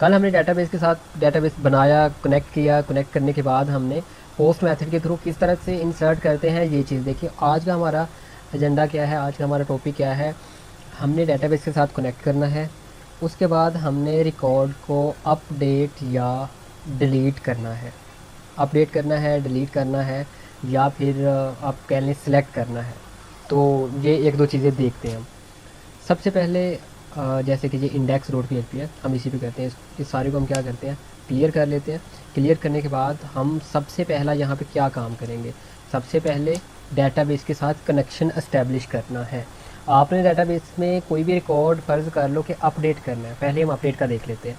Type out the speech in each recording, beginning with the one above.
कल हमने डेटाबेस के साथ डेटाबेस बनाया, कनेक्ट किया, कनेक्ट करने के बाद हमने पोस्ट मेथड के थ्रू किस तरह से इंसर्ट करते हैं ये चीज़ देखिए। आज का हमारा एजेंडा क्या है, आज का हमारा टॉपिक क्या है, हमने डेटाबेस के साथ कनेक्ट करना है, उसके बाद हमने रिकॉर्ड को अपडेट या डिलीट करना है, अपडेट करना है, डिलीट करना है, या फिर आप कह लें सिलेक्ट करना है। तो ये एक दो चीज़ें देखते हैं हम। सबसे पहले जैसे कि ये इंडेक्स डॉट पीएचपी है, हम इसी पे करते हैं। इस सारे को हम क्या करते हैं, क्लियर कर लेते हैं। क्लियर करने के बाद हम सबसे पहला यहाँ पे क्या काम करेंगे, सबसे पहले डेटाबेस के साथ कनेक्शन इस्टेब्लिश करना है। आपने डेटाबेस में कोई भी रिकॉर्ड फ़र्ज़ कर लो कि अपडेट करना है, पहले हम अपडेट का देख लेते हैं।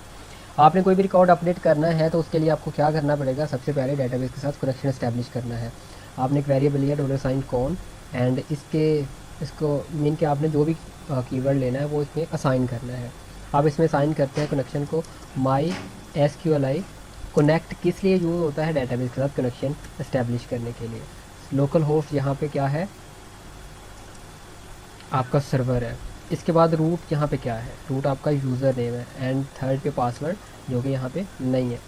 आपने कोई भी रिकॉर्ड अपडेट करना है तो उसके लिए आपको क्या करना पड़ेगा, सबसे पहले डेटाबेस के साथ कनेक्शन इस्टेब्लिश करना है। आपने एक वेरिएबल लिया $कौन, एंड इसको मीन के आपने जो भी कीवर्ड लेना है वो इसमें असाइन करना है। आप इसमें असाइन करते हैं कनेक्शन को माई SQLi। कनेक्ट किस लिए यूज़ होता है, डेटाबेस के साथ कनेक्शन इस्टेब्लिश करने के लिए। लोकल होस्ट यहाँ पे क्या है, आपका सर्वर है। इसके बाद रूट यहाँ पे क्या है, रूट आपका यूज़र नेम है, एंड थर्ड पे पासवर्ड जो कि यहाँ पे नहीं है,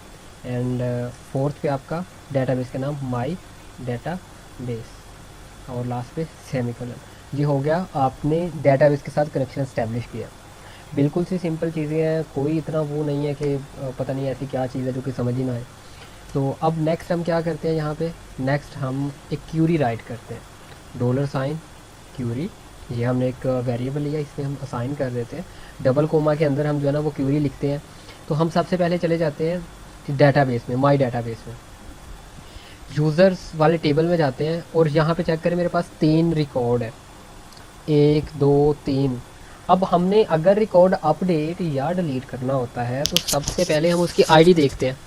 एंड फोर्थ पे आपका डेटाबेस का नाम माई डेटाबेस, और लास्ट पे सेमीकोलन। ये हो गया, आपने डेटाबेस के साथ कनेक्शन इस्टेब्लिश किया। बिल्कुल सी सिंपल चीज़ें हैं, कोई इतना वो नहीं है कि पता नहीं ऐसी क्या चीज़ है जो कि समझ ही ना आए। तो अब नेक्स्ट हम क्या करते हैं, यहाँ पे नेक्स्ट हम एक क्यूरी राइट करते हैं, $क्यूरी। ये हमने एक वेरिएबल लिया, इसमें हम असाइन कर देते हैं, डबल कोमा के अंदर हम जो है ना वो क्यूरी लिखते हैं। तो हम सबसे पहले चले जाते हैं डेटाबेस में, माई डेटाबेस में, यूज़र्स वाले टेबल में जाते हैं, और यहाँ पे चेक करें मेरे पास 3 रिकॉर्ड है, 1 2 3। अब हमने अगर रिकॉर्ड अपडेट या डिलीट करना होता है तो सबसे पहले हम उसकी आईडी देखते हैं।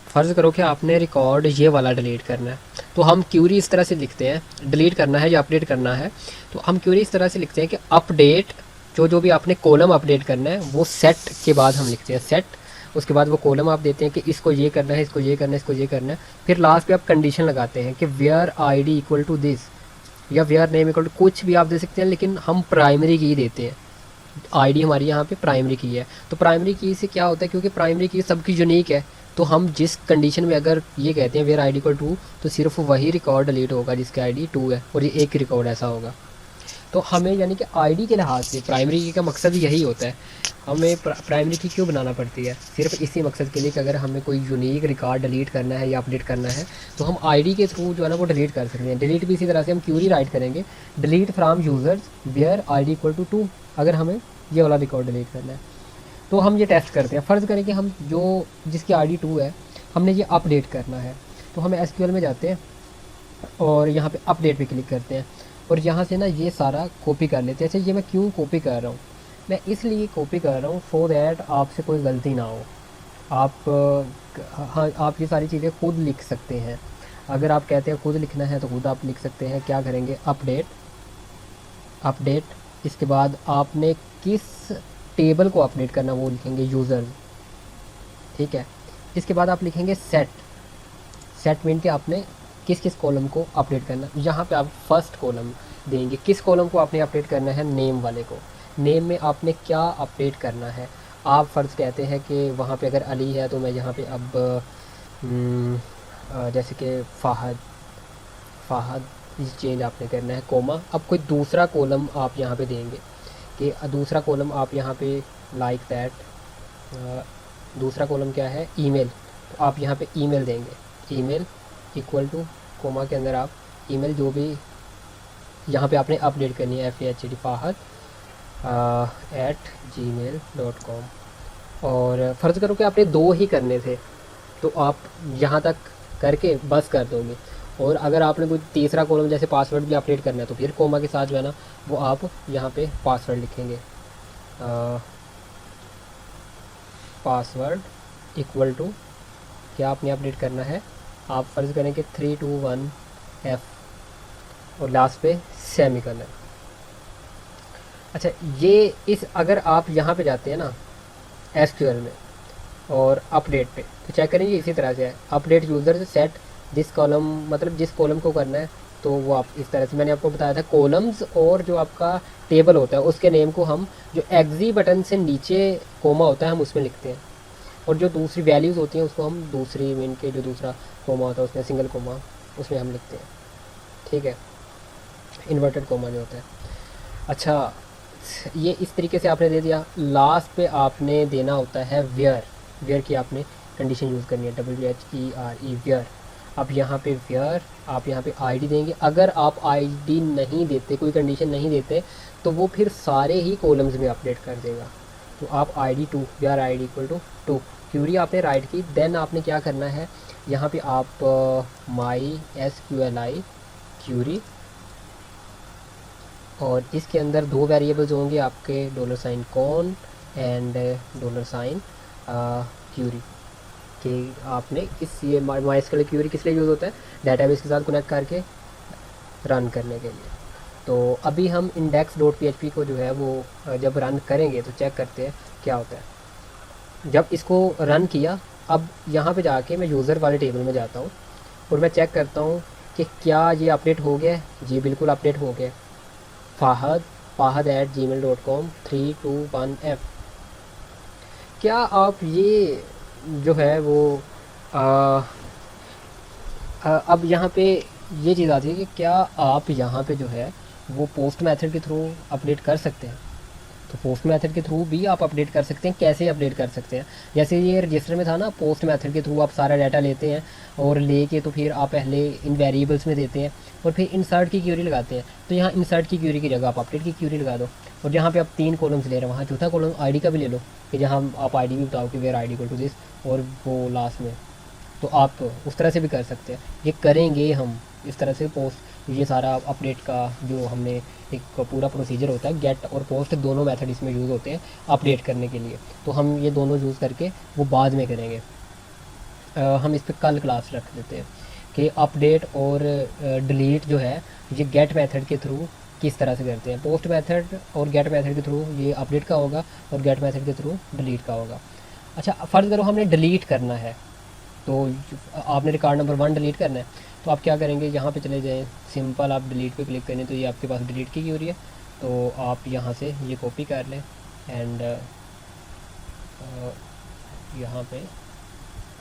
फ़र्ज़ करो कि आपने रिकॉर्ड ये वाला डिलीट करना है, तो हम क्यूरी इस तरह से लिखते हैं, डिलीट करना है या अपडेट करना है तो हम क्यूरी इस तरह से लिखते हैं कि अपडेट, जो भी आपने कॉलम अपडेट करना है वो सेट के बाद हम लिखते हैं सेट। उसके बाद वो कॉलम आप देते हैं कि इसको ये करना है, इसको ये करना है, इसको ये करना है। फिर लास्ट पे आप कंडीशन लगाते हैं कि where ID equal to this, या वेयर नेम इक्वल टू कुछ भी आप दे सकते हैं, लेकिन हम प्राइमरी की देते हैं। आईडी हमारी यहाँ पे प्राइमरी की है, तो प्राइमरी की से क्या होता है, क्योंकि प्राइमरी की सबकी यूनिक है, तो हम जिस कंडीशन में अगर ये कहते हैं वेयर ID इक्वल टू, तो सिर्फ वही रिकॉर्ड डिलीट होगा जिसका ID 2 है, और ये एक रिकॉर्ड ऐसा होगा। तो हमें यानी कि आईडी के लिहाज से प्राइमरी की का मकसद यही होता है। हमें प्राइमरी की क्यों बनाना पड़ती है, सिर्फ इसी मकसद के लिए कि अगर हमें कोई यूनिक रिकॉर्ड डिलीट करना है या अपडेट करना है तो हम आईडी के थ्रू जो है ना वो डिलीट कर सकते हैं। डिलीट भी इसी तरह से हम क्यूरी राइट करेंगे, delete from users where ID equal to 2, अगर हमें ये वाला रिकॉर्ड डिलीट करना है। तो हम ये टेस्ट करते हैं, फ़र्ज़ करें कि हम जो जिसकी ID 2 है हमने ये अपडेट करना है, तो हम SQL में जाते हैं और यहाँ पे अपडेट पे क्लिक करते हैं, और यहाँ से ना ये सारा कॉपी कर लेते हैं। अच्छा, ये मैं क्यों कॉपी कर रहा हूँ, मैं इसलिए कॉपी कर रहा हूँ सो दैट आपसे कोई गलती ना हो। आप हाँ, आप ये सारी चीज़ें खुद लिख सकते हैं। अगर आप कहते हैं खुद लिखना है तो खुद आप लिख सकते हैं। क्या करेंगे, अपडेट, इसके बाद आपने किस टेबल को अपडेट करना वो लिखेंगे, यूज़र, ठीक है। इसके बाद आप लिखेंगे सेट मीन के आपने किस किस कॉलम को अपडेट करना। यहाँ पे आप फर्स्ट कॉलम देंगे, किस कॉलम को आपने अपडेट करना है, नेम वाले को। नेम में आपने क्या अपडेट करना है, आप फ़र्ज़ कहते हैं कि वहाँ पे अगर अली है तो मैं यहाँ पे अब जैसे कि फ़ाहद इस चेंज आपने करना है, कोमा। अब कोई दूसरा कॉलम आप यहाँ पे देंगे कि दूसरा कॉलम आप यहाँ पे लाइक दैट, दूसरा कॉलम क्या है, ईमेल, तो आप यहाँ पे ईमेल देंगे, ईमेल इक्वल टू कोमा के अंदर आप ईमेल जो भी यहाँ पे आपने अपडेट करनी है FAHD फ़ाहद @gmail.com। और फ़र्ज़ करो कि आपने 2 ही करने थे तो आप यहाँ तक करके बस कर दोगे। और अगर आपने कोई तीसरा कॉलम जैसे पासवर्ड भी अपडेट करना है तो फिर कोमा के साथ जो है ना वो आप यहाँ पे पासवर्ड लिखेंगे, पासवर्ड इक्वल टू क्या आपने अपडेट करना है, आप फ़र्ज़ करें कि 321F, और लास्ट पे सेमीकोलन। अच्छा, ये इस अगर आप यहाँ पे जाते हैं ना SQL में और अपडेट पे तो चेक करेंगे इसी तरह से है, अपडेट यूज़र सेट जिस कॉलम, मतलब जिस कॉलम को करना है तो वो आप इस तरह से, मैंने आपको बताया था कॉलम्स और जो आपका टेबल होता है उसके नेम को हम जो एग्जी बटन से नीचे कोमा होता है हम उसमें लिखते हैं। और जो दूसरी वैल्यूज़ होती हैं उसको हम दूसरी मीन के जो दूसरा कोमा होता है उसमें सिंगल कोमा उसमें हम लिखते हैं, ठीक है, इन्वर्टेड कोमा जो होता है। अच्छा, ये इस तरीके से आपने दे दिया। लास्ट पे आपने देना होता है वेयर, वेयर की आपने कंडीशन यूज़ करनी है, WHERE वेयर। अब यहाँ पे वेयर आप यहाँ पे आईडी देंगे। अगर आप आईडी नहीं देते, कोई कंडीशन नहीं देते, तो वो फिर सारे ही कॉलम्स में अपडेट कर देगा। तो आप ID 2 where ID equal to 2 query आपने राइट की। देन आपने क्या करना है, यहाँ पे आप MySQLi क्यूरी, और इसके अंदर दो वेरिएबल्स होंगे आपके, $कॉन एंड $क्यूरी कि आपने इस ये MySQL क्यूरी किस लिए यूज़ होता है, डेटाबेस के साथ कनेक्ट करके रन करने के लिए। तो अभी हम index.php को जो है वो जब रन करेंगे तो चेक करते हैं क्या होता है। जब इसको रन किया, अब यहाँ पे जाके मैं यूज़र वाले टेबल में जाता हूँ और मैं चेक करता हूँ कि क्या ये अपडेट हो गया है। जी बिल्कुल अपडेट हो गया। fahad@gmail.com 321F। क्या आप ये जो है वो आ, अब यहाँ पे ये चीज़ आती है कि क्या आप यहाँ पे जो है वो पोस्ट मेथड के थ्रू अपडेट कर सकते हैं। तो पोस्ट मेथड के थ्रू भी आप अपडेट कर सकते हैं। कैसे अपडेट कर सकते हैं, जैसे ये रजिस्टर में था ना, पोस्ट मेथड के थ्रू आप सारा डाटा लेते हैं और लेके तो फिर आप पहले इन वेरिएबल्स में देते हैं और फिर इंसर्ट की क्यूरी लगाते हैं। तो यहाँ इंसर्ट की क्यूरी की जगह आप अपडेट की क्यूरी लगा दो, और जहाँ पे आप 3 कॉलम्स ले रहे हैं वहाँ चौथा कॉलम आईडी का भी ले लो, कि जहाँ आप आईडी भी बताओ कि where ID equal to this, और वो लास्ट में। तो आप उस तरह से भी कर सकते हैं। ये करेंगे हम इस तरह से पोस्ट, ये सारा अपडेट का जो हमने एक पूरा प्रोसीजर होता है, गेट और पोस्ट दोनों मेथड इसमें यूज़ होते हैं अपडेट करने के लिए। तो हम ये दोनों यूज़ करके वो बाद में करेंगे। हम इस पर कल क्लास रख देते हैं कि अपडेट और डिलीट जो है ये गेट मेथड के थ्रू किस तरह से करते हैं। पोस्ट मेथड और गेट मेथड के थ्रू ये अपडेट का होगा और गेट मेथड के थ्रू डिलीट का होगा। अच्छा, फ़र्ज़ करो हमने डिलीट करना है, तो आपने रिकॉर्ड नंबर 1 डिलीट करना है, तो आप क्या करेंगे, यहाँ पे चले जाएं, सिंपल आप डिलीट पे क्लिक करें तो ये आपके पास डिलीट की क्यूरी है। तो आप यहाँ से ये कॉपी कर लें एंड यहाँ पे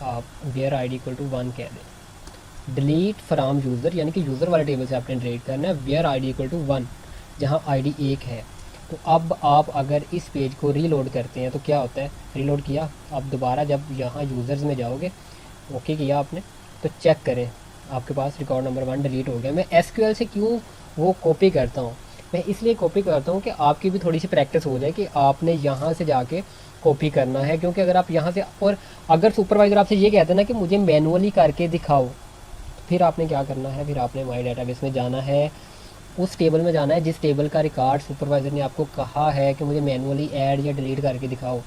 आप वेयर आईडी इक्वल टू 1 कह दें। डिलीट फ्राम यूज़र, यानी कि यूज़र वाले टेबल से आपने डिलीट करना है वेयर आईडी इक्वल टू 1, जहाँ आईडी 1 है। तो अब आप अगर इस पेज को रीलोड करते हैं तो क्या होता है, रीलोड किया, अब दोबारा जब यहाँ यूज़र्स में जाओगे, ओके किया आपने, तो चेक करें आपके पास रिकॉर्ड नंबर 1 डिलीट हो गया। मैं एसक्यूएल से क्यों वो कॉपी करता हूँ, मैं इसलिए कॉपी करता हूँ कि आपकी भी थोड़ी सी प्रैक्टिस हो जाए कि आपने यहाँ से जाके कॉपी करना है। क्योंकि अगर आप यहाँ से, और अगर सुपरवाइज़र आपसे ये कहते हैं ना कि मुझे मैनुअली करके दिखाओ, तो फिर आपने क्या करना है, फिर आपने माई डेटाबेस में जाना है, उस टेबल में जाना है जिस टेबल का रिकॉर्ड सुपरवाइज़र ने आपको कहा है कि मुझे मैनुअली ऐड या डिलीट करके दिखाओ।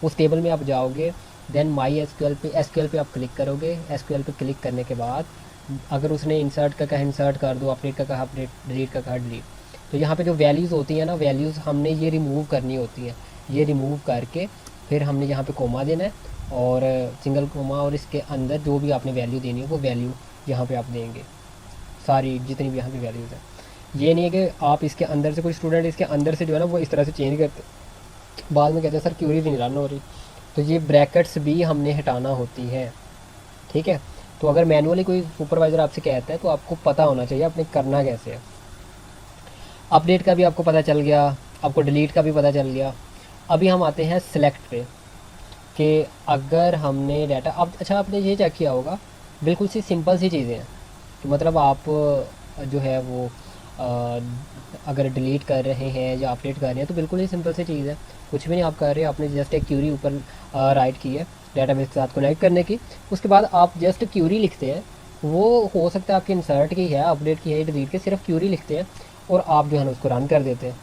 उस टेबल में आप जाओगे, देन माई एसक्यूएल पे आप क्लिक करोगे। एसक्यूएल पे क्लिक करने के बाद अगर उसने इंसर्ट का कहा इंसर्ट कर दो, अपडेट का कहा अपडेट, डिलीट का कहा डिलीट। तो यहाँ पे जो वैल्यूज़ होती हैं ना, वैल्यूज़ हमने ये रिमूव करनी होती हैं। ये रिमूव करके फिर हमने यहाँ पे कोमा देना है और सिंगल कोमा, और इसके अंदर जो भी आपने वैल्यू देनी है वो वैल्यू यहाँ पे आप देंगे, सारी जितनी भी यहाँ पे वैल्यूज़ हैं। ये नहीं है कि आप इसके अंदर से, कोई स्टूडेंट इसके अंदर से जो है ना वो इस तरह से चेंज करते, बाद में कहते हैं सर क्यूरी भी नहीं रन हो रही। तो ये ब्रैकेट्स भी हमने हटाना होती है, ठीक है। तो अगर मैनुअली कोई सुपरवाइज़र आपसे कहता है तो आपको पता होना चाहिए आपने करना कैसे है। अपडेट का भी आपको पता चल गया, आपको डिलीट का भी पता चल गया। अभी हम आते हैं सिलेक्ट पे कि अगर हमने डाटा, अब अच्छा आपने ये चेक किया होगा, बिल्कुल सी सिंपल सी चीज़ें हैं कि मतलब आप जो है वो अगर डिलीट कर रहे हैं या अपडेट कर रहे हैं तो बिल्कुल ही सिंपल सी चीज़ है, कुछ भी नहीं आप कर रहे हैं। आपने जस्ट एक क्यूरी ऊपर राइट की है डेटाबेस के साथ कनेक्ट करने की, उसके बाद आप जस्ट क्यूरी लिखते हैं। वो हो सकता है आपकी इंसर्ट की है, अपडेट की है, डिलीट की, सिर्फ क्यूरी लिखते हैं और आप जो है ना उसको रन कर देते हैं।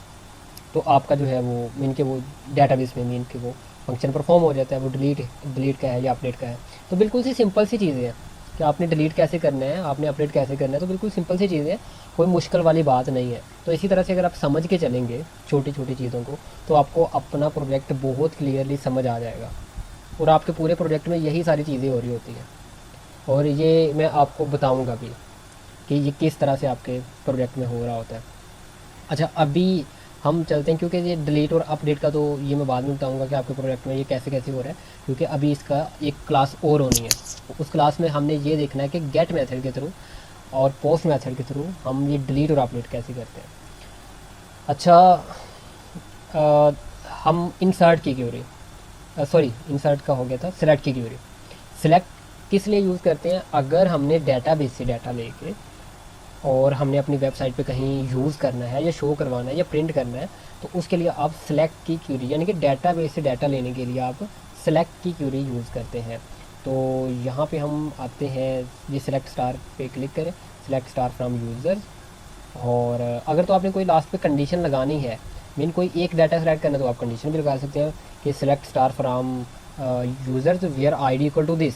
तो आपका जो है वो मीन के वो डेटाबेस में मीन के वो फंक्शन परफॉर्म हो जाता है, वो डिलीट का है या अपडेट का है। तो बिल्कुल सी सिंपल सी चीज़ें हैं कि आपने डिलीट कैसे करना है, आपने अपडेट कैसे करना है, तो बिल्कुल सिंपल सी चीज़ें हैं, कोई मुश्किल वाली बात नहीं है। तो इसी तरह से अगर आप समझ के चलेंगे छोटी छोटी चीज़ों को तो आपको अपना प्रोजेक्ट बहुत क्लियरली समझ आ जाएगा, और आपके पूरे प्रोजेक्ट में यही सारी चीज़ें हो रही होती हैं। और ये मैं आपको बताऊँगा भी कि ये किस तरह से आपके प्रोजेक्ट में हो रहा होता है। अच्छा, अभी हम चलते हैं, क्योंकि ये डिलीट और अपडेट का तो ये मैं बाद में बताऊंगा कि आपके प्रोजेक्ट में ये कैसे कैसे हो रहा है, क्योंकि अभी इसका एक क्लास और होनी है। उस क्लास में हमने ये देखना है कि गेट मेथड के थ्रू और पोस्ट मेथड के थ्रू हम ये डिलीट और अपडेट कैसे करते हैं। अच्छा, अ, हम इंसर्ट की क्यूरी, सॉरी इंसर्ट का हो गया था, सिलेक्ट की क्यूरी। सिलेक्ट किस लिए यूज़ करते हैं? अगर हमने डेटाबेस से डाटा लेके और हमने अपनी वेबसाइट पे कहीं यूज़ करना है या शो करवाना है या प्रिंट करना है, तो उसके लिए आप सिलेक्ट की क्यूरी, यानी कि डेटाबेस से डाटा लेने के लिए आप सिलेक्ट की क्यूरी यूज़ करते हैं। तो यहाँ पे हम आते हैं, ये सिलेक्ट स्टार पे क्लिक करें, सिलेक्ट स्टार फ्रॉम यूज़र्स। और अगर तो आपने कोई लास्ट पे कंडीशन लगानी है, मीन कोई एक डाटा सेलेक्ट करना है, तो आप कंडीशन भी लगा सकते हैं कि select star from users where ID equal to this,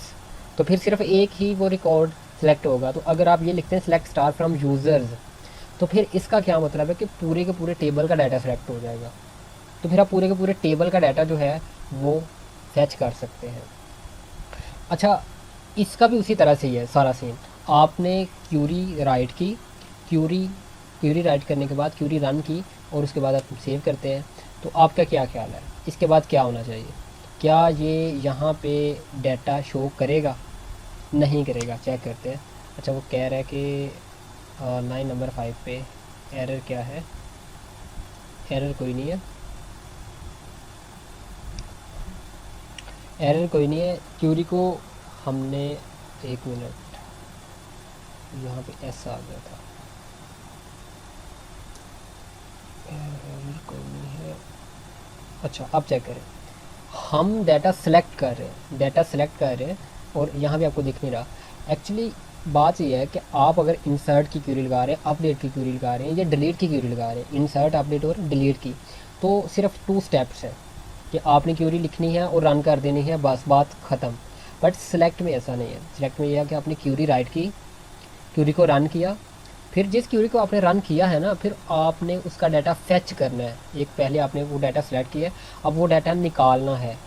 तो फिर सिर्फ एक ही वो रिकॉर्ड सेलेक्ट होगा। तो अगर आप ये लिखते हैं सिलेक्ट स्टार फ्रॉम यूज़र्स, तो फिर इसका क्या मतलब है कि पूरे के पूरे टेबल का डाटा सेलेक्ट हो जाएगा। तो फिर आप पूरे के पूरे टेबल का डाटा जो है वो फैच कर सकते हैं। अच्छा, इसका भी उसी तरह से ही है सारा सीन। आपने क्यूरी राइट की, क्यूरी क्यूरी राइट करने के बाद क्यूरी रन की और उसके बाद आप सेव करते हैं, तो आपका क्या ख्याल है इसके बाद क्या होना चाहिए? क्या ये यहाँ पे डाटा शो करेगा? नहीं करेगा। चेक करते हैं। अच्छा, वो कह रहा है कि लाइन नंबर 5 पे एरर क्या है? एरर कोई नहीं है, एरर कोई नहीं है। क्यूरी को हमने, एक मिनट, यहाँ पे ऐसा आ गया था, एरर कोई नहीं है। अच्छा, अब चेक करें, हम डाटा सेलेक्ट कर रहे हैं, डाटा सेलेक्ट कर रहे हैं और यहाँ भी आपको दिख नहीं रहा। एक्चुअली बात यह है कि आप अगर इंसर्ट की क्यूरी लगा रहे हैं, अपडेट की क्यूरी लगा रहे हैं या डिलीट की क्यूरी लगा रहे हैं, इंसर्ट, अपडेट और डिलीट की, तो सिर्फ 2 स्टेप्स है कि आपने क्यूरी लिखनी है और रन कर देनी है, बस बात ख़त्म। बट सिलेक्ट में ऐसा नहीं है। सिलेक्ट में यह है कि आपने क्यूरी राइट की, क्यूरी को रन किया, फिर जिस क्यूरी को आपने रन किया है ना, फिर आपने उसका डाटा फेच करना है। एक पहले आपने वो डाटा सेलेक्ट किया है, अब वो डाटा निकालना है,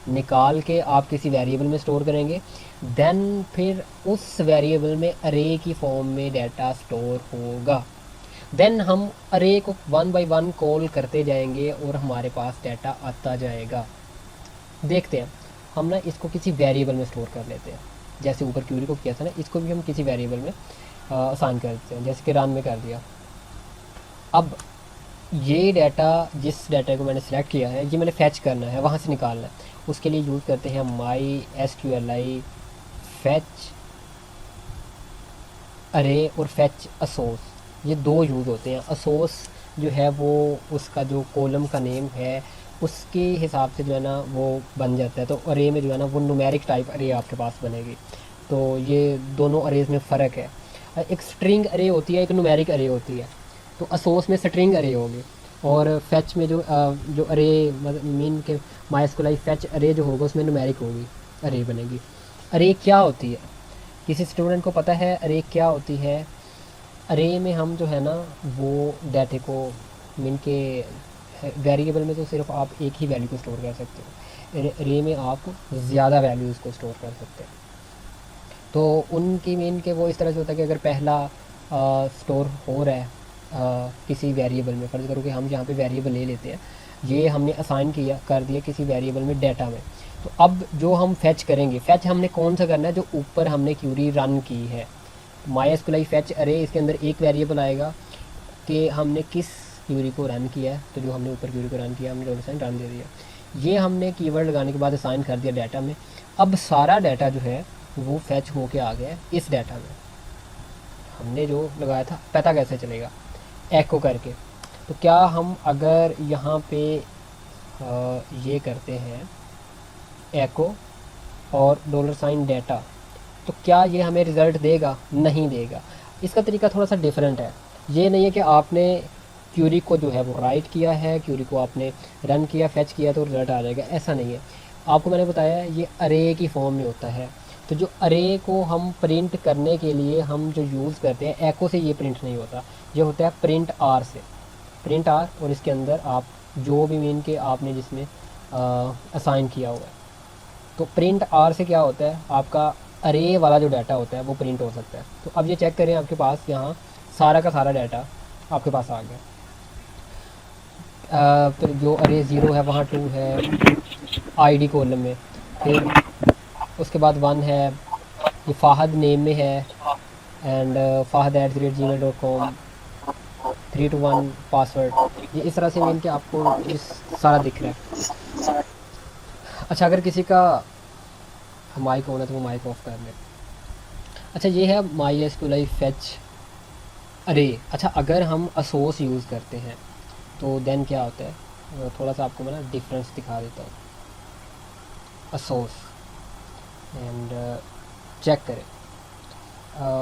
निकाल के आप किसी वेरिएबल में स्टोर करेंगे। देन फिर उस वेरिएबल में अरे की फॉर्म में डाटा स्टोर होगा। देन हम अरे को 1 बाय 1 कॉल करते जाएंगे और हमारे पास डाटा आता जाएगा। देखते हैं, हम ना इसको किसी वेरिएबल में स्टोर कर लेते हैं। जैसे ऊपर क्यूरी को किया था ना, इसको भी हम किसी वेरिएबल में असाइन कर देते हैं, जैसे कि रन में कर दिया। अब ये डाटा, जिस डाटा को मैंने सेलेक्ट किया है, ये मैंने फैच करना है, वहाँ से निकालना है। उसके लिए यूज़ करते हैं माई SQLi फैच अरे और फैच असोस। ये 2 यूज़ होते हैं। असोस जो है वो उसका जो कॉलम का नेम है उसके हिसाब से जो है ना वो बन जाता है। तो अरे में जो है ना वो न्यूमेरिक टाइप अरे आपके पास बनेगी। तो ये दोनों अरेज में फ़र्क है। एक स्ट्रिंग अरे होती है, एक न्यूमेरिक अरे होती है। तो असोस में स्ट्रिंग अरे होगी और फैच में जो अरे मीन के माइस्कुलाई फैच अरे जो होगा उसमें न्यूमेरिक होगी, अरे बनेगी। अरे क्या होती है? किसी स्टूडेंट को पता है अरे क्या होती है? अरे में हम जो है ना वो डाटे को, मीन के वेरिएबल में तो सिर्फ आप एक ही वैल्यू को स्टोर कर सकते हो, अरे में आप ज़्यादा वैल्यूज़ को स्टोर कर सकते हैं। तो उनकी मीन के वो इस तरह से होता है कि अगर पहला स्टोर हो रहा है किसी वेरिएबल में, फ़र्ज़ करो कि हम यहाँ पे वेरिएबल ले लेते हैं, ये हमने असाइन किया कर दिया किसी वेरिएबल में डाटा में। तो अब जो हम फैच करेंगे, फैच हमने कौन सा करना है? जो ऊपर हमने क्यूरी रन की है, माइस्कुलाई फैच अरे, इसके अंदर एक वेरिएबल आएगा कि हमने किस क्यूरी को रन किया है। तो जो हमने ऊपर क्यूरी को रन किया, हमने डॉलर साइन रन दे दिया। ये हमने कीवर्ड लगाने के बाद असाइन कर दिया डाटा में। अब सारा डाटा जो है वो फैच होके आ गया इस डाटा में। हमने जो लगाया था, पता कैसे चलेगा? एको करके। तो क्या हम अगर यहाँ पे ये करते हैं एको और डॉलर साइन डाटा, तो क्या ये हमें रिज़ल्ट देगा? नहीं देगा। इसका तरीका थोड़ा सा डिफरेंट है। ये नहीं है कि आपने क्यूरी को जो है वो राइट किया है, क्यूरी को आपने रन किया, फैच किया तो रिज़ल्ट आ जाएगा, ऐसा नहीं है। आपको मैंने बताया ये अरे की फॉर्म में होता है। तो जो अरे को हम प्रिंट करने के लिए हम जो यूज़ करते हैं, एको से ये प्रिंट नहीं होता, ये होता है प्रिंट आर से, प्रिंट आर। और इसके अंदर आप जो भी मीन के आपने जिसमें असाइन किया हुआ है, तो प्रिंट आर से क्या होता है, आपका अरे वाला जो डाटा होता है वो प्रिंट हो सकता है। तो अब ये चेक करें, आपके पास यहाँ सारा का सारा डाटा आपके पास आ गया। फिर जो अरे ज़ीरो है वहाँ 2 है आईडी कॉलम में। फिर उसके बाद 1 है, ये फ़ाहद नेम में है, एंड fahad@gmail.com, 3 to 1 पासवर्ड। ये इस तरह से मेन के आपको इस सारा दिख रहा है। अच्छा, अगर किसी का माइक ऑन है तो वो माइक ऑफ कर ले। अच्छा, ये है माई एस क्यू एल फेच अरे। अच्छा, अगर हम असोस यूज़ करते हैं तो देन क्या होता है, थोड़ा सा आपको मैं ना डिफरेंस दिखा देता हूँ। असोस एंड चेक करें।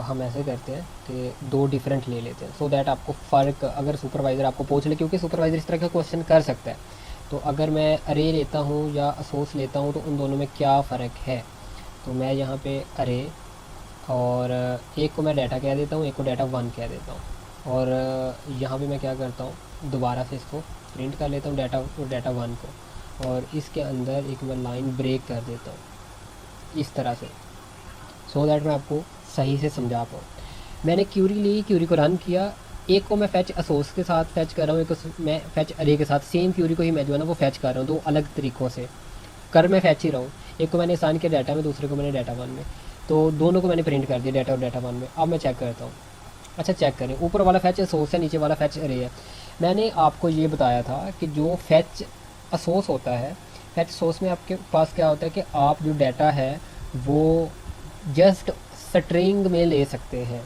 हम ऐसे करते हैं कि 2 डिफरेंट ले लेते हैं, सो दैट आपको फ़र्क अगर सुपरवाइज़र आपको पूछ ले, क्योंकि सुपरवाइज़र इस तरह का क्वेश्चन कर सकता है। तो अगर मैं अरे लेता हूँ या असोस लेता हूँ तो उन दोनों में क्या फ़र्क है। तो मैं यहाँ पे अरे और एक को मैं डाटा कह देता हूँ, एक को डाटा 1 कह देता हूँ, और यहाँ पे मैं क्या करता हूँ, दोबारा से इसको प्रिंट कर लेता हूँ डाटा और डाटा 1 को, और इसके अंदर एक मैं लाइन ब्रेक कर देता हूँ इस तरह से, सो दैट मैं आपको सही से समझा पाऊँ। मैंने क्यूरी ली, क्यूरी को रन किया, एक को मैं फैच असोस के साथ फैच कर रहा हूँ, एक को मैं फैच अरे के साथ, सेम क्यूरी को ही मैं जो है ना वो फैच कर रहा हूँ, 2 अलग तरीक़ों से कर मैं फैच ही रहा हूँ। एक को मैंने असाइन किया डाटा में, दूसरे को मैंने डाटा 1 में, तो दोनों को मैंने प्रिंट कर दिया डाटा और डाटा 1 में। अब मैं चेक करता हूँ। अच्छा, चेक करें, ऊपर वाला फैच असोस है, नीचे वाला फैच अरे है। मैंने आपको ये बताया था कि जो फैच असोस होता है, फैच असोस में आपके पास क्या होता है कि आप जो डाटा है वो जस्ट स्ट्रिंग में ले सकते हैं।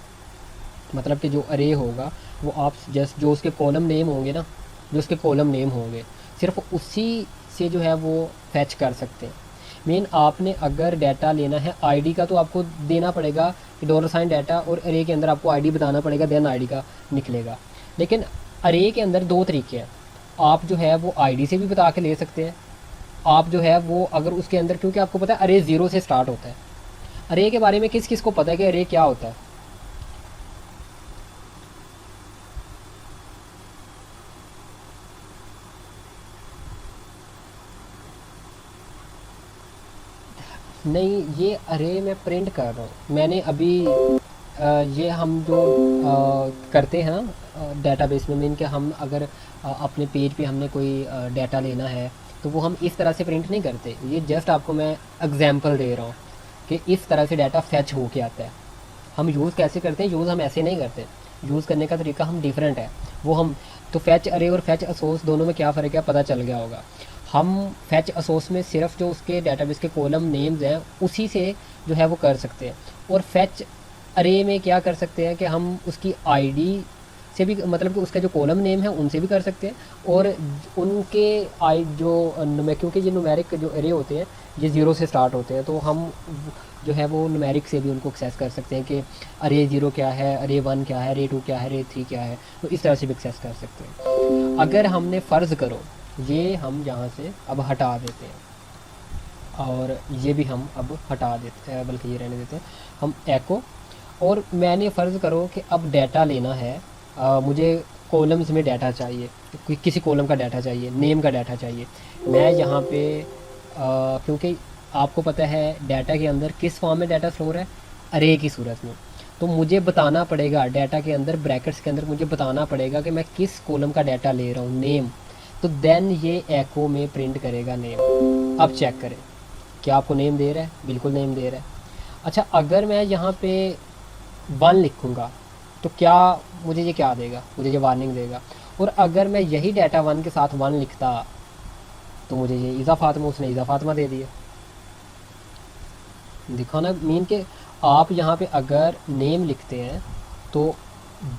मतलब कि जो अरे होगा वो आप जस्ट जो उसके कॉलम नेम होंगे ना, जो उसके कॉलम नेम होंगे सिर्फ उसी से जो है वो फैच कर सकते हैं। मेन आपने अगर डाटा लेना है आईडी का तो आपको देना पड़ेगा कि $साइन डाटा, और अरे के अंदर आपको आईडी बताना पड़ेगा, देन आईडी का निकलेगा। लेकिन अरे के अंदर 2 तरीके हैं। आप जो है वो आईडी से भी बता के ले सकते हैं। आप जो है वो अगर उसके अंदर, क्योंकि आपको पता है अरे 0 से स्टार्ट होता है। अरे के बारे में किस किस को पता है कि अरे क्या होता है? नहीं, ये अरे मैं प्रिंट कर रहा हूँ। मैंने अभी ये हम जो करते हैं ना डेटाबेस में, मीन कि हम अगर अपने पेज पे हमने कोई डाटा लेना है तो वो हम इस तरह से प्रिंट नहीं करते। ये जस्ट आपको मैं एग्जांपल दे रहा हूँ कि इस तरह से डाटा फैच हो के आता है। हम यूज़ कैसे करते हैं, यूज़ हम ऐसे नहीं करते, यूज़ करने का तरीका हम डिफरेंट है। वो हम तो फैच अरे और फैच असोस दोनों में क्या फ़र्क है पता चल गया होगा। हम फैच असोस में सिर्फ जो उसके डाटाबेस के कॉलम नेम्स हैं उसी से जो है वो कर सकते हैं, और फैच अरे में क्या कर सकते हैं कि हम उसकी आईडी से भी, मतलब कि उसका जो कॉलम नेम है उनसे भी कर सकते हैं, और उनके आई जो क्योंकि ये न्यूमेरिक जो अरे होते हैं ये 0 से स्टार्ट होते हैं, तो हम जो है वो न्यूमेरिक से भी उनको एक्सेस कर सकते हैं कि अरे 0 क्या है, अरे 1 क्या है, अरे 2 क्या है, अरे 3 क्या है, तो इस तरह से भी एक्सेस कर सकते हैं। अगर हमने फ़र्ज़ करो ये हम यहाँ से अब हटा देते हैं, और ये भी हम अब हटा देते हैं, बल्कि ये रहने देते हैं हम एको, और मैंने फ़र्ज़ करो कि अब डाटा लेना है, मुझे कॉलम्स में डाटा चाहिए, किसी कॉलम का डाटा चाहिए, नेम का डाटा चाहिए। मैं यहाँ पे क्योंकि आपको पता है डाटा के अंदर किस फॉर्म में डाटा स्टोर है, अरे की सूरत में, तो मुझे बताना पड़ेगा डाटा के अंदर ब्रैकेट्स के अंदर मुझे बताना पड़ेगा कि मैं किस कॉलम का डाटा ले रहा हूँ, नेम। तो देन ये एको में प्रिंट करेगा नेम। अब चेक करें क्या आपको नेम दे रहा है, बिल्कुल नेम दे रहा है। अच्छा, अगर मैं यहाँ पे 1 लिखूँगा तो क्या मुझे ये क्या देगा, मुझे ये वार्निंग देगा। और अगर मैं यही डाटा 1 के साथ 1 लिखता तो मुझे ये ईज़ा फातिमा, उसने ईज़ा फातिमा दे दिया। दिखो ना, मीन के आप यहाँ पे अगर नेम लिखते हैं तो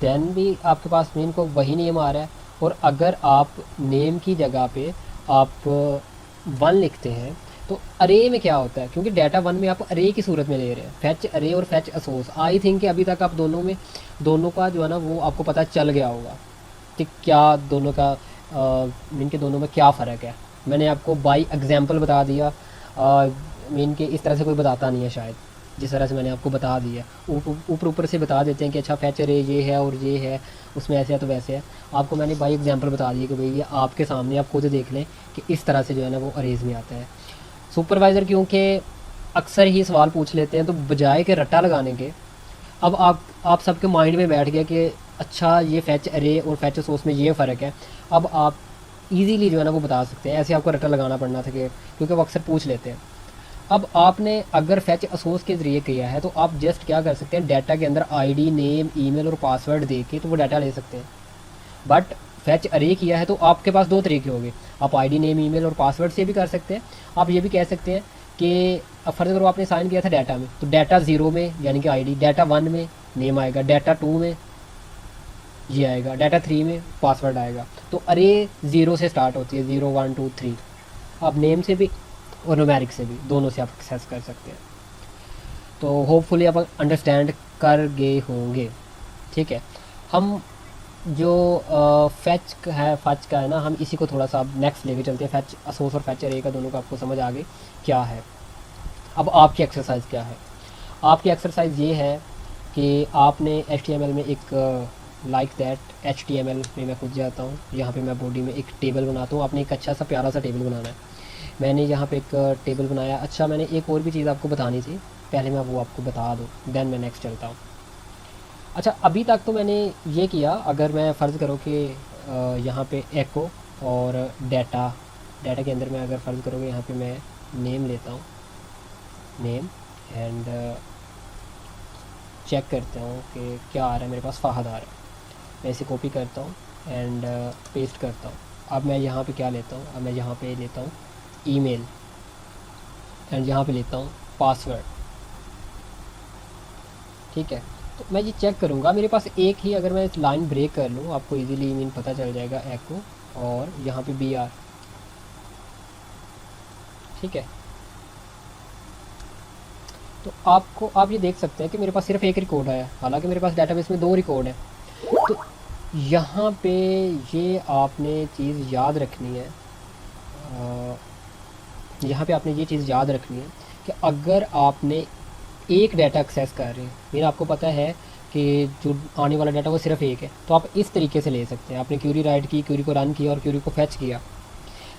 देन भी आपके पास मीन को वही नेम आ रहा है, और अगर आप नेम की जगह पे आप 1 लिखते हैं तो अरे में क्या होता है, क्योंकि डाटा 1 में आप अरे की सूरत में ले रहे हैं, फैच अरे और फैच असोस। आई थिंक कि अभी तक आप दोनों का जो है ना वो आपको पता चल गया होगा कि क्या दोनों का मीन के दोनों में क्या फ़र्क है। मैंने आपको बाई एग्जांपल बता दिया, मीन के इस तरह से कोई बताता नहीं है शायद, जिस तरह से मैंने आपको बता दिया। ऊपर से बता देते हैं कि अच्छा फैच अरे ये है और ये है, उसमें ऐसे है तो वैसे है। आपको मैंने बाई एग्जांपल बता दिया कि भाई ये आपके सामने, आप खुद देख लें कि इस तरह से जो है ना वो अरेज में आता है। सुपरवाइज़र क्योंकि अक्सर ही सवाल पूछ लेते हैं, तो बजाय के रट्टा लगाने के, अब आप सबके माइंड में बैठ गया कि अच्छा ये फैच अरे और फैच सोर्स में ये फ़र्क है। अब आप ईजीली जो है ना वो बता सकते हैं। ऐसे आपको रट्टा लगाना पड़ना था कि, क्योंकि वो अक्सर पूछ लेते हैं। अब आपने अगर फैच असोस के ज़रिए किया है तो आप जस्ट क्या कर सकते हैं, डाटा के अंदर आईडी, नेम, ईमेल और पासवर्ड दे के तो वो डाटा ले सकते हैं। बट फैच अरे किया है तो आपके पास दो तरीके होंगे। आप आईडी, नेम, ईमेल और पासवर्ड से भी कर सकते हैं। आप ये भी कह सकते हैं कि अब फर्ज करो आपने साइन किया था डाटा में, तो डाटा 0 में यानी कि आईडी, डाटा 1 में नेम आएगा, डाटा 2 में ये आएगा, डाटा 3 में पासवर्ड आएगा। तो अरे 0 से स्टार्ट होती है, 0 1 2 3। आप नेम से भी और न्यूमेरिक से भी, दोनों से आप एक्सेस कर सकते हैं। तो होपफुली आप अंडरस्टैंड कर गए होंगे। ठीक है, हम जो फैच है, फच का है ना, हम इसी को थोड़ा सा अब नेक्स्ट लेके चलते हैं। फैच असोस और फैच अरे का दोनों का आपको समझ आ गई क्या है। अब आपकी एक्सरसाइज क्या है? आपकी एक्सरसाइज ये है कि आपने HTML में एक लाइक दैट HTML में मैं खुद जाता हूँ, यहाँ पे मैं बॉडी में एक टेबल बनाता हूँ। आपने एक अच्छा सा प्यारा सा टेबल बनाना है। मैंने यहाँ पे एक टेबल बनाया। अच्छा, मैंने एक और भी चीज़ आपको बतानी थी, पहले मैं वो आपको बता दूँ, देन मैं नेक्स्ट चलता हूँ। अच्छा, अभी तक तो मैंने ये किया। अगर मैं फ़र्ज़ करो कि यहाँ पे एको और डाटा, डाटा के अंदर मैं अगर फ़र्ज़ करोगे यहाँ पे मैं नेम लेता हूँ, नेम, एंड चेक करता हूँ कि क्या आ रहा है मेरे पास, फ़ाहद आ रहा है। मैं इसे कॉपी करता हूँ एंड पेस्ट करता हूँ। अब मैं यहाँ पे क्या लेता हूँ, अब मैं यहाँ पे लेता हूँ ईमेल एंड यहाँ पे लेता हूँ पासवर्ड। ठीक है, तो मैं ये चेक करूँगा मेरे पास एक ही, अगर मैं लाइन ब्रेक कर लूँ आपको इजीली मीन पता चल जाएगा, एको और यहाँ पे BR। ठीक है, तो आपको, आप ये देख सकते हैं कि मेरे पास सिर्फ एक रिकॉर्ड आया, हालांकि मेरे पास डाटाबेस में 2 रिकॉर्ड है। तो यहाँ पे ये आपने चीज़ याद रखनी है, यहाँ पे आपने ये चीज़ याद रखनी है कि अगर आपने एक डाटा एक्सेस कर रहे हैं, मेरा आपको पता है कि जो आने वाला डाटा वो सिर्फ एक है, तो आप इस तरीके से ले सकते हैं। आपने क्यूरी राइट की, क्यूरी को रन किया और क्यूरी को फैच किया।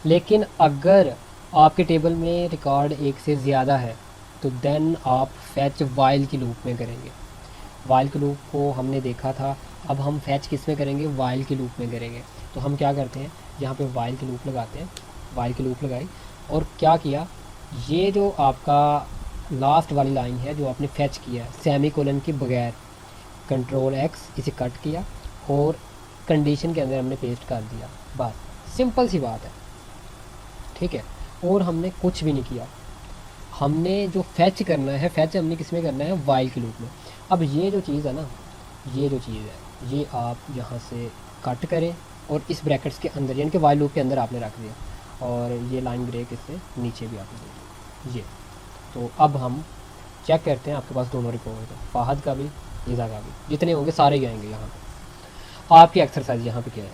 लेकिन अगर आपके टेबल में रिकॉर्ड एक से ज़्यादा है तो देन आप फैच वाइल की लूप में करेंगे। वाइल की लूप को हमने देखा था, अब हम फैच किस में करेंगे, वाइल की लूप में करेंगे। तो हम क्या करते हैं, यहाँ पे वाइल की लूप लगाते हैं। वाइल की लूप लगाई और क्या किया, ये जो आपका लास्ट वाली लाइन है जो आपने फैच किया है सेमी कोलन के बगैर, कंट्रोल X इसे कट किया और कंडीशन के अंदर हमने पेस्ट कर दिया। बस सिंपल सी बात है। ठीक है, और हमने कुछ भी नहीं किया। हमने जो फैच करना है, फैच हमने किस में करना है, वाइल की लूप में। अब ये जो चीज़ है ना, ये जो चीज़ है ये आप यहाँ से कट करें और इस ब्रैकेट्स के अंदर यानी कि वाइल लूप के अंदर आपने रख दिया, और ये लाइन ब्रेक इससे नीचे भी आपने दे दिया। ये तो अब हम चेक करते हैं, आपके पास दोनों रिकॉर्ड है, फ़ाहद का भी, ईज़ा का भी, जितने होंगे सारे ही आएंगे यहाँ पे। आपकी एक्सरसाइज यहाँ पे क्या है,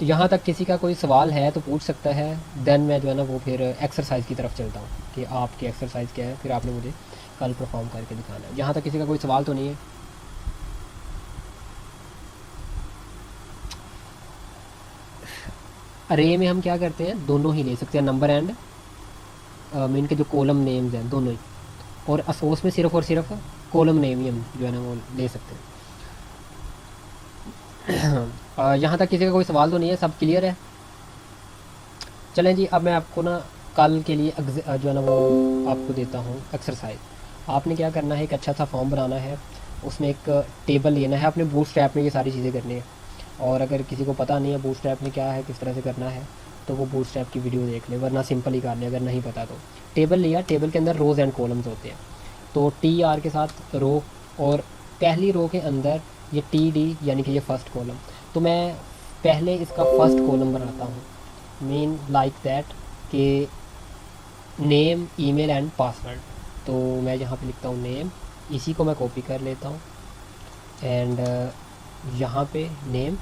तो यहाँ तक किसी का कोई सवाल है तो पूछ सकता है। देन मैं जो है ना वो फिर एक्सरसाइज की तरफ चलता हूँ कि आपकी एक्सरसाइज क्या है, फिर आपने मुझे कल परफॉर्म करके दिखाना है। यहाँ तक किसी का कोई सवाल तो नहीं है? अरे में हम क्या करते हैं, दोनों ही ले सकते हैं, नंबर एंड मीन के जो कॉलम नेम्स हैं दोनों ही, और असोस में सिर्फ और सिर्फ कॉलम नेम ही हम जो है ना वो ले सकते हैं। यहाँ तक किसी का कोई सवाल तो नहीं है, सब क्लियर है? चलें जी, अब मैं आपको ना कल के लिए जो है ना वो आपको देता हूँ एक्सरसाइज। आपने क्या करना है, एक अच्छा सा फॉर्म बनाना है, उसमें एक टेबल लेना है, अपने बूटस्ट्रैप में ये सारी चीज़ें करनी है। और अगर किसी को पता नहीं है बूटस्ट्रैप में क्या है, किस तरह से करना है, तो वो बूटस्ट्रैप की वीडियो देख ले, वरना सिंपल ही कर ले अगर नहीं पता तो। टेबल लिया, टेबल के अंदर रोज़ एंड कॉलम्स होते हैं, तो TR के साथ रो, और पहली रो के अंदर ये TD यानी कि ये फर्स्ट कॉलम। तो मैं पहले इसका फर्स्ट कॉलम बनाता हूँ, मीन लाइक दैट कि नेम, ईमेल एंड पासवर्ड। तो मैं यहाँ पे लिखता हूँ नेम, इसी को मैं कॉपी कर लेता हूँ, एंड यहाँ पे नेम,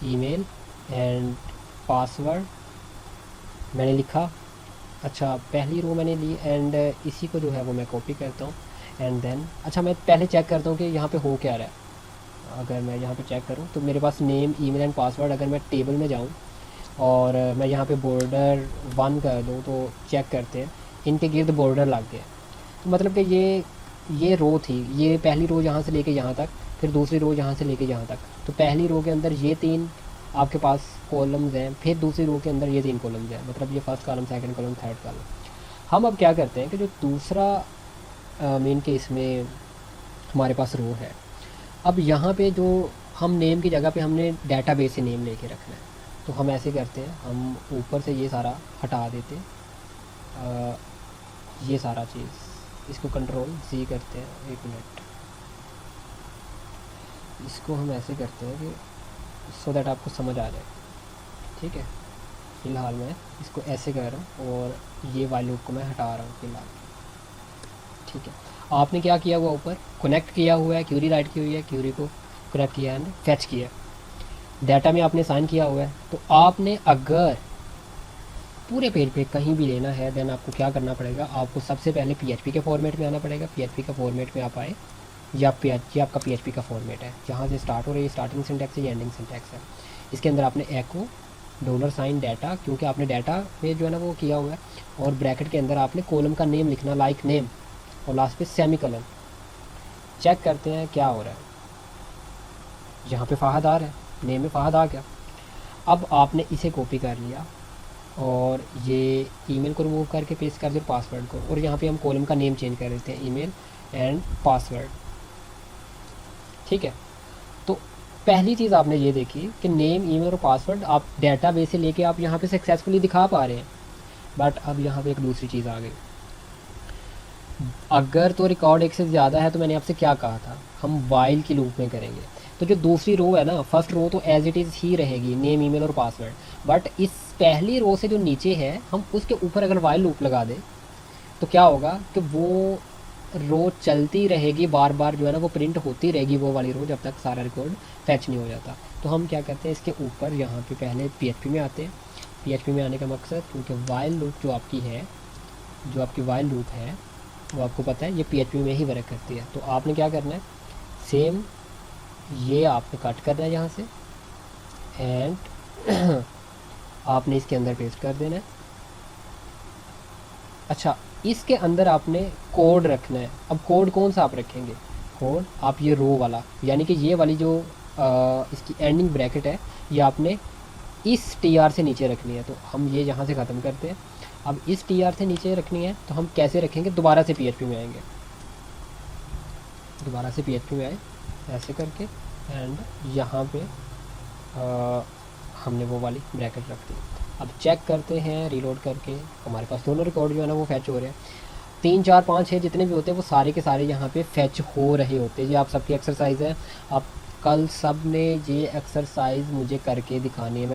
ईमेल एंड पासवर्ड मैंने लिखा। अच्छा, पहली रो मैंने ली एंड इसी को जो है वो मैं कॉपी करता हूँ, एंड देन अच्छा मैं पहले चेक करता हूँ कि यहाँ पे हो क्या रहा है। अगर मैं यहाँ पे चेक करूँ तो मेरे पास नेम, ईमेल एंड पासवर्ड, अगर मैं टेबल में जाऊँ और मैं यहाँ पे बॉर्डर 1 कर दूँ तो चेक करते हैं इनके गिर्द बॉर्डर लग गए। तो मतलब कि ये रो थी, ये पहली रो यहाँ से लेके यहाँ तक, फिर दूसरी रो यहाँ से लेके यहाँ तक। तो पहली रो के अंदर ये 3 आपके पास कॉलम्स हैं, फिर दूसरी रो के अंदर ये 3 कॉलम्स हैं, मतलब ये first column, second column, third column. हम अब क्या करते हैं कि जो दूसरा मेन केस में हमारे पास रो है, अब यहाँ पे जो हम नेम की जगह पे हमने डेटाबेस से नेम लेके रखना है, तो हम ऐसे करते हैं, हम ऊपर से ये सारा हटा देते हैं, ये सारा चीज़, इसको कंट्रोल C करते हैं, 1 मिनट, इसको हम ऐसे करते हैं कि सो दैट आपको समझ आ जाए, ठीक है। फ़िलहाल मैं इसको ऐसे कर रहा हूँ और ये वाले लूप को मैं हटा रहा हूँ फ़िलहाल, ठीक है। आपने क्या किया हुआ, ऊपर कनेक्ट किया हुआ है, क्यूरी राइट की हुई है, क्यूरी को कनेक्ट किया है, फैच किया, डाटा में आपने साइन किया हुआ है। तो आपने अगर पूरे पेज पे कहीं भी लेना है, देन आपको क्या करना पड़ेगा, आपको सबसे पहले PHP के फॉर्मेट में आना पड़ेगा। PHP का फॉर्मेट में आप आए, या ये आपका PHP का फॉर्मेट है, जहाँ से स्टार्ट हो रही है, स्टार्टिंग सिंटैक्स है, ये एंडिंग सिंटैक्स है। इसके अंदर आपने एको $साइन डाटा, क्योंकि आपने डाटा में जो है ना वो किया हुआ है, और ब्रैकेट के अंदर आपने कॉलम का नेम लिखना, लाइक नेम, और लास्ट पे सेमीकोलन। चेक करते हैं क्या हो रहा है, यहाँ पे फ़ाहद आ रहा है, नेम में फ़ाहद आ गया। अब आपने इसे कॉपी कर लिया और ये ईमेल को रिमूव करके पेस्ट कर दो पासवर्ड को, और यहाँ पे हम कॉलम का नेम चेंज कर देते हैं, ईमेल एंड पासवर्ड, ठीक है। तो पहली चीज़ आपने ये देखी कि नेम, ईमेल और पासवर्ड आप डेटाबेस से लेके आप यहाँ पे सक्सेसफुली दिखा पा रहे हैं। बट अब यहाँ पे एक दूसरी चीज़ आ गई, अगर तो रिकॉर्ड 1 से ज़्यादा है, तो मैंने आपसे क्या कहा था, हम वाइल की लूप में करेंगे। तो जो दूसरी रो है ना, फर्स्ट रो तो एज इट इज़ ही रहेगी, नेम, ईमेल और पासवर्ड, बट इस पहली रो से जो नीचे है, हम उसके ऊपर अगर वाइल लूप लगा दें, तो क्या होगा कि वो रो चलती रहेगी, बार बार जो है ना वो प्रिंट होती रहेगी, वो वाली रो, जब तक सारा रिकॉर्ड फैच नहीं हो जाता। तो हम क्या करते हैं, इसके ऊपर यहाँ पे पहले PHP में आते हैं। PHP में आने का मकसद, क्योंकि वाइल लूप जो आपकी है, जो आपकी वाइल लूप है, वो आपको पता है ये PHP में ही वर्क करती है। तो आपने क्या करना है, सेम ये आपने कट करना है यहाँ से, एंड आपने इसके अंदर पेस्ट कर देना है। अच्छा, इसके अंदर आपने कोड रखना है। अब कोड कौन सा आप रखेंगे, कोड आप ये रो वाला, यानी कि ये वाली जो इसकी एंडिंग ब्रैकेट है, ये आपने इस TR से नीचे रखनी है। तो हम ये यहाँ से ख़त्म करते हैं। अब इस TR से नीचे रखनी है, तो हम कैसे रखेंगे, दोबारा से PHP में आएंगे, दोबारा से PHP में आए ऐसे करके, एंड यहाँ पे हमने वो वाली ब्रैकेट रख दी। अब चेक करते हैं रीलोड करके, हमारे पास दोनों रिकॉर्ड जो है ना वो फैच हो रहे हैं, 3 4 5 6 जितने भी होते हैं वो सारे के सारे यहाँ पे फैच हो रहे होते हैं। ये आप सबकी एक्सरसाइज है, आप कल सब ने ये एक्सरसाइज मुझे करके दिखानी है।